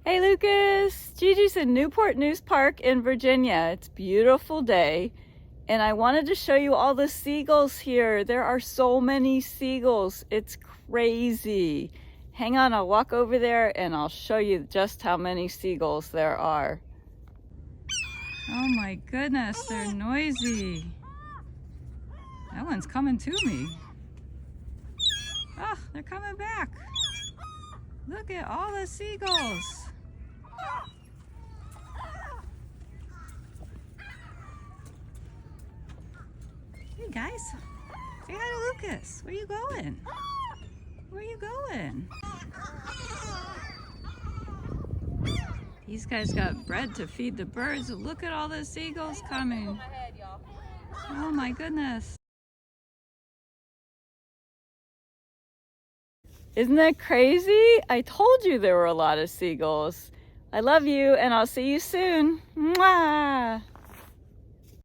Hey Lucas, Gigi's in Newport News Park in Virginia. It's a beautiful day and I wanted to show you all the seagulls here. There are so many seagulls. It's crazy. Hang on, I'll walk over there and I'll show you just how many seagulls there are. Oh my goodness, they're noisy. That one's coming to me. Oh, they're coming back. Look at all the seagulls. Hey guys, say hi to Lucas. Where you going? Where you going? These guys got bread to feed the birds. Look at all the seagulls coming. Oh my goodness. Isn't that crazy? I told you there were a lot of seagulls. I love you and I'll see you soon. Mwah!